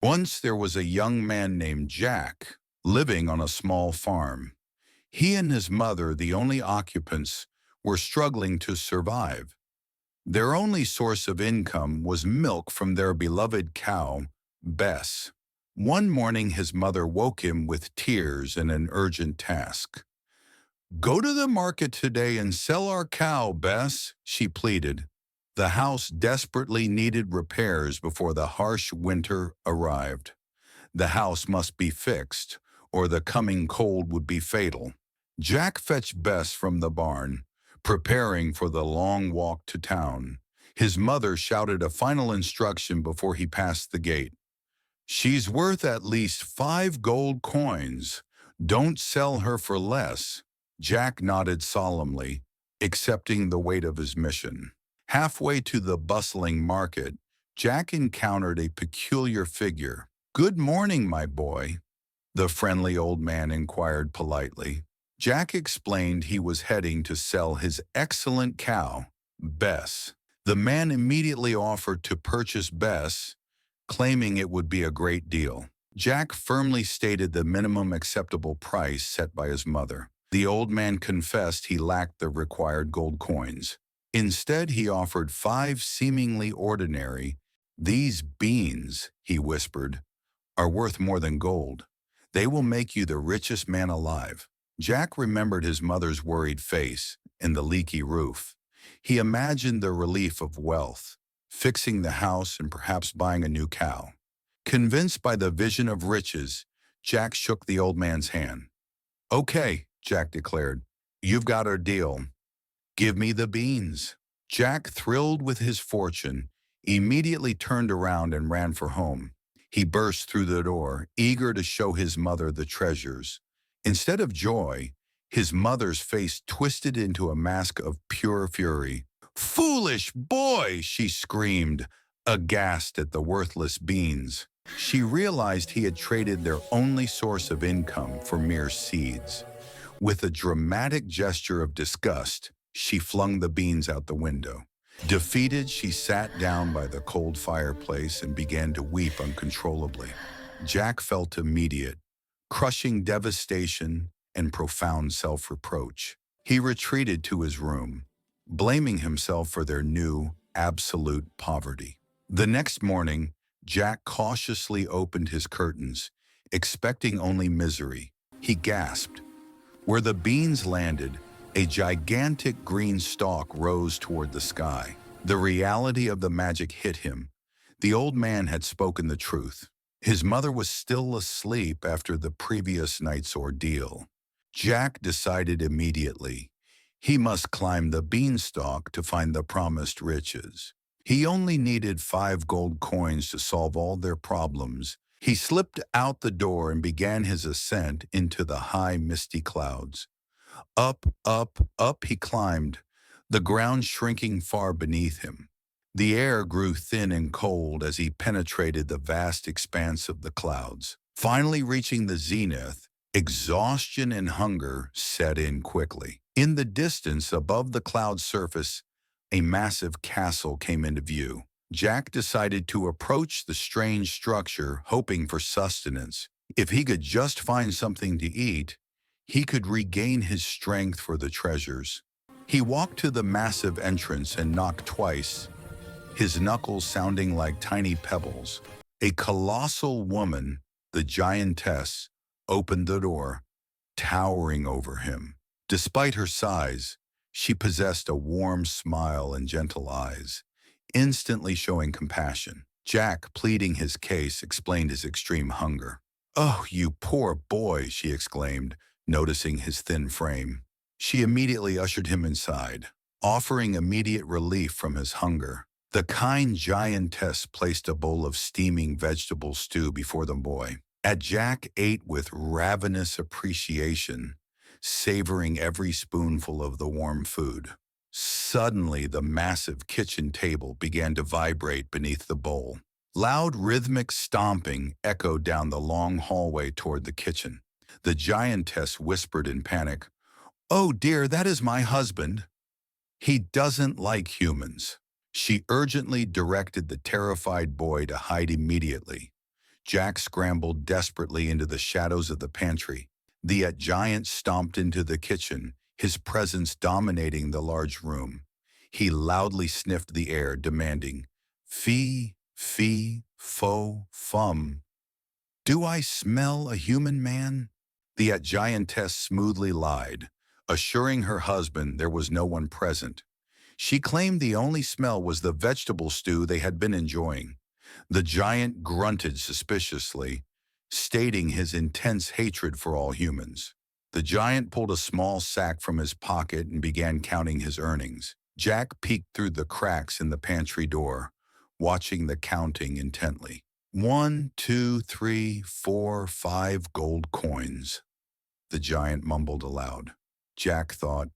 Once there was a young man named Jack living on a small farm. He and his mother, the only occupants, were struggling to survive. Their only source of income was milk from their beloved cow, Bess. One morning his mother woke him with tears and an urgent task. "Go to the market today and sell our cow, Bess," she pleaded. The house desperately needed repairs before the harsh winter arrived. The house must be fixed, or the coming cold would be fatal. Jack fetched Bess from the barn, preparing for the long walk to town. His mother shouted a final instruction before he passed the gate. "She's worth at least 5 gold coins. Don't sell her for less." Jack nodded solemnly, accepting the weight of his mission. Halfway to the bustling market, Jack encountered a peculiar figure. "Good morning, my boy," the friendly old man inquired politely. Jack explained he was heading to sell his excellent cow, Bess. The man immediately offered to purchase Bess, claiming it would be a great deal. Jack firmly stated the minimum acceptable price set by his mother. The old man confessed he lacked the required gold coins. Instead, he offered 5 seemingly ordinary. "These beans," he whispered, "are worth more than gold. They will make you the richest man alive." Jack remembered his mother's worried face and the leaky roof. He imagined the relief of wealth, fixing the house and perhaps buying a new cow. Convinced by the vision of riches, Jack shook the old man's hand. "Okay," Jack declared, "you've got our deal. Give me the beans." Jack, thrilled with his fortune, immediately turned around and ran for home. He burst through the door, eager to show his mother the treasures. Instead of joy, his mother's face twisted into a mask of pure fury. "Foolish boy!" she screamed, aghast at the worthless beans. She realized he had traded their only source of income for mere seeds. With a dramatic gesture of disgust, she flung the beans out the window. Defeated, she sat down by the cold fireplace and began to weep uncontrollably. Jack felt immediate, crushing devastation and profound self-reproach. He retreated to his room, blaming himself for their new, absolute poverty. The next morning, Jack cautiously opened his curtains, expecting only misery. He gasped. Where the beans landed, a gigantic green stalk rose toward the sky. The reality of the magic hit him. The old man had spoken the truth. His mother was still asleep after the previous night's ordeal. Jack decided immediately. He must climb the beanstalk to find the promised riches. He only needed 5 gold coins to solve all their problems. He slipped out the door and began his ascent into the high, misty clouds. Up, up, up he climbed, the ground shrinking far beneath him. The air grew thin and cold as he penetrated the vast expanse of the clouds. Finally reaching the zenith, exhaustion and hunger set in quickly. In the distance, above the cloud surface, a massive castle came into view. Jack decided to approach the strange structure, hoping for sustenance. If he could just find something to eat, he could regain his strength for the treasures. He walked to the massive entrance and knocked twice, his knuckles sounding like tiny pebbles. A colossal woman, the giantess, opened the door, towering over him. Despite her size, she possessed a warm smile and gentle eyes, instantly showing compassion. Jack, pleading his case, explained his extreme hunger. "Oh, you poor boy," she exclaimed, noticing his thin frame. She immediately ushered him inside, offering immediate relief from his hunger. The kind giantess placed a bowl of steaming vegetable stew before the boy. Jack ate with ravenous appreciation, savoring every spoonful of the warm food. Suddenly, the massive kitchen table began to vibrate beneath the bowl. Loud rhythmic stomping echoed down the long hallway toward the kitchen. The giantess whispered in panic, "Oh dear, that is my husband. He doesn't like humans." She urgently directed the terrified boy to hide immediately. Jack scrambled desperately into the shadows of the pantry. The giant stomped into the kitchen, his presence dominating the large room. He loudly sniffed the air, demanding, "Fee, fee, fo, fum. Do I smell a human man?" The giantess smoothly lied, assuring her husband there was no one present. She claimed the only smell was the vegetable stew they had been enjoying. The giant grunted suspiciously, stating his intense hatred for all humans. The giant pulled a small sack from his pocket and began counting his earnings. Jack peeked through the cracks in the pantry door, watching the counting intently. 1, 2, 3, 4, 5 gold coins, the giant mumbled aloud. Jack thought,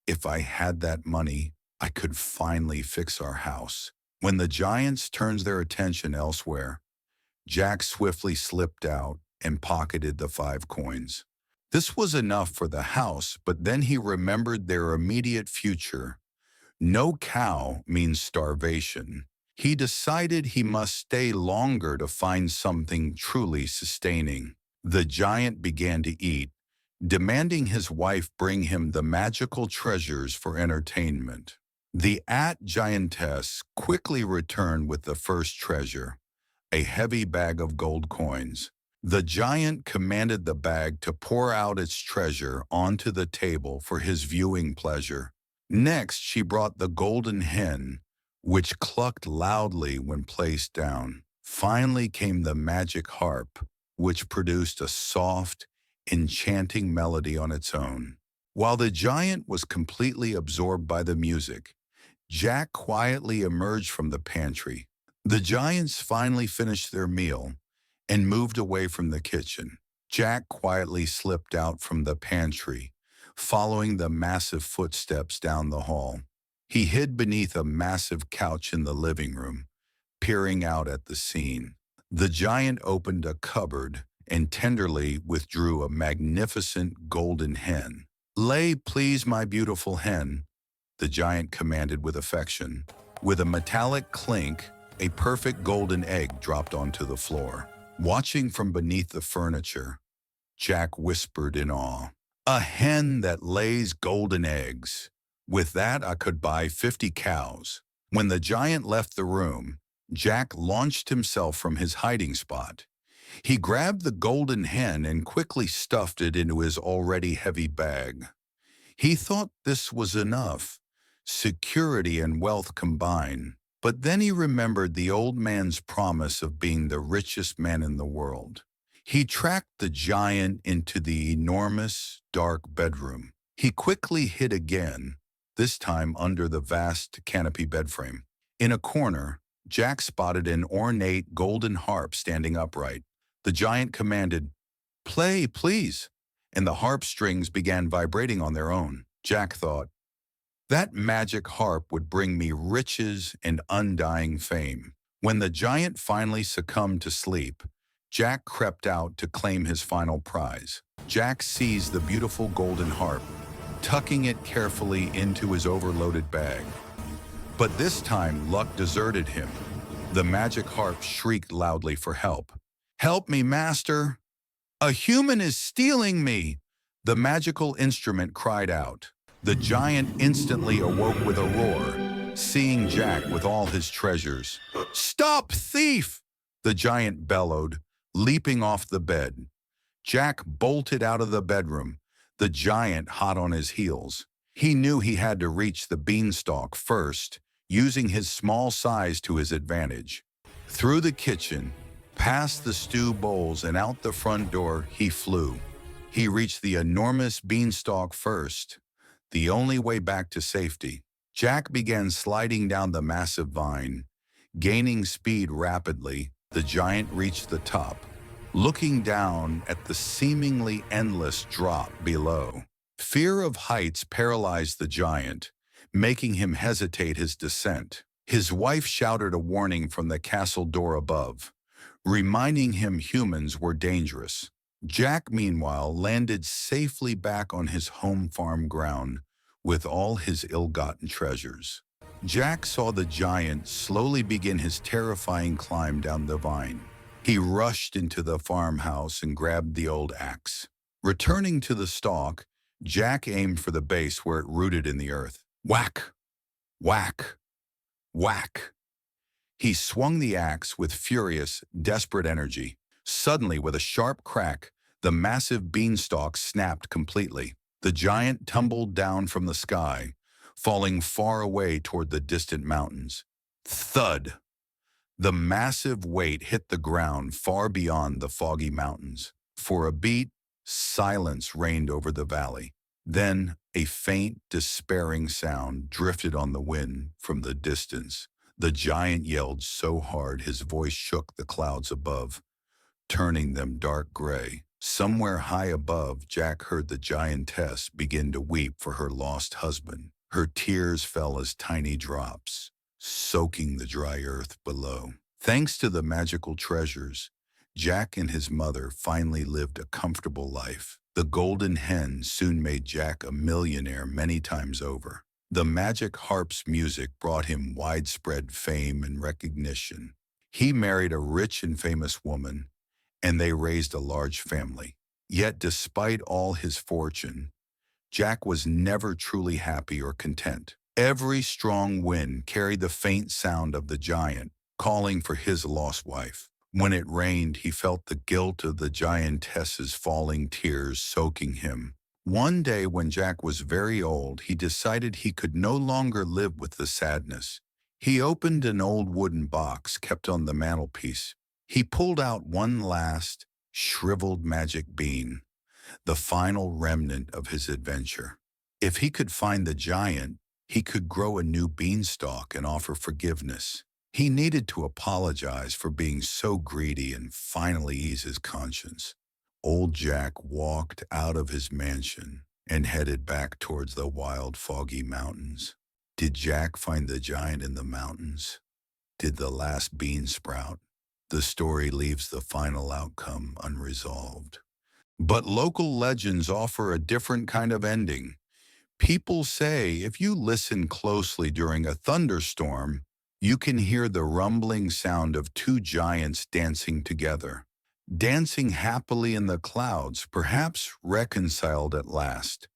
if I had that money, I could finally fix our house. When the giants turned their attention elsewhere, Jack swiftly slipped out and pocketed the 5 coins. This was enough for the house, but then he remembered their immediate future. No cow means starvation. He decided he must stay longer to find something truly sustaining. The giant began to eat, demanding his wife bring him the magical treasures for entertainment. The giantess quickly returned with the first treasure, a heavy bag of gold coins. The giant commanded the bag to pour out its treasure onto the table for his viewing pleasure. Next, she brought the golden hen, which clucked loudly when placed down. Finally came the magic harp, which produced a soft, enchanting melody on its own. While the giant was completely absorbed by the music, Jack quietly emerged from the pantry. The giants finally finished their meal and moved away from the kitchen. Jack quietly slipped out from the pantry, following the massive footsteps down the hall. He hid beneath a massive couch in the living room, peering out at the scene. The giant opened a cupboard and tenderly withdrew a magnificent golden hen. "Lay, please, my beautiful hen," the giant commanded with affection. With a metallic clink, a perfect golden egg dropped onto the floor. Watching from beneath the furniture, Jack whispered in awe, "A hen that lays golden eggs. With that, I could buy 50 cows." When the giant left the room, Jack launched himself from his hiding spot. He grabbed the golden hen and quickly stuffed it into his already heavy bag. He thought this was enough, security and wealth combined. But then he remembered the old man's promise of being the richest man in the world. He tracked the giant into the enormous, dark bedroom. He quickly hid again, this time under the vast canopy bedframe. In a corner, Jack spotted an ornate golden harp standing upright. The giant commanded, "Play, please," and the harp strings began vibrating on their own. Jack thought, that magic harp would bring me riches and undying fame. When the giant finally succumbed to sleep, Jack crept out to claim his final prize. Jack seized the beautiful golden harp, tucking it carefully into his overloaded bag. But this time, luck deserted him. The magic harp shrieked loudly for help. "Help me, master! A human is stealing me!" The magical instrument cried out. The giant instantly awoke with a roar, seeing Jack with all his treasures. "Stop, thief!" the giant bellowed, leaping off the bed. Jack bolted out of the bedroom, the giant hot on his heels. He knew he had to reach the Beanstalk first, using his small size to his advantage. Through the kitchen, past the stew bowls and out the front door, he flew. He reached the enormous Beanstalk first, the only way back to safety. Jack began sliding down the massive vine. Gaining speed rapidly, the giant reached the top, looking down at the seemingly endless drop below. Fear of heights paralyzed the giant, making him hesitate his descent. His wife shouted a warning from the castle door above, reminding him humans were dangerous. Jack, meanwhile, landed safely back on his home farm ground with all his ill-gotten treasures. Jack saw the giant slowly begin his terrifying climb down the vine. He rushed into the farmhouse and grabbed the old axe. Returning to the stalk, Jack aimed for the base where it rooted in the earth. Whack! Whack! Whack! He swung the axe with furious, desperate energy. Suddenly, with a sharp crack, the massive beanstalk snapped completely. The giant tumbled down from the sky, falling far away toward the distant mountains. Thud! The massive weight hit the ground far beyond the Foggy Mountains. For a beat, silence reigned over the valley. Then a faint, despairing sound drifted on the wind from the distance. The giant yelled so hard his voice shook the clouds above, turning them dark gray. Somewhere high above, Jack heard the giantess begin to weep for her lost husband. Her tears fell as tiny drops, soaking the dry earth below. Thanks to the magical treasures, Jack and his mother finally lived a comfortable life. The golden hen soon made Jack a millionaire many times over. The magic harp's music brought him widespread fame and recognition. He married a rich and famous woman, and they raised a large family. Yet despite all his fortune, Jack was never truly happy or content. Every strong wind carried the faint sound of the giant, calling for his lost wife. When it rained, he felt the guilt of the giantess's falling tears soaking him. One day when Jack was very old, he decided he could no longer live with the sadness. He opened an old wooden box kept on the mantelpiece. He pulled out one last, shriveled magic bean, the final remnant of his adventure. If he could find the giant, he could grow a new beanstalk and offer forgiveness. He needed to apologize for being so greedy and finally ease his conscience. Old Jack walked out of his mansion and headed back towards the wild Foggy Mountains. Did Jack find the giant in the mountains? Did the last bean sprout? The story leaves the final outcome unresolved. But local legends offer a different kind of ending. People say if you listen closely during a thunderstorm, you can hear the rumbling sound of two giants dancing together, dancing happily in the clouds, perhaps reconciled at last.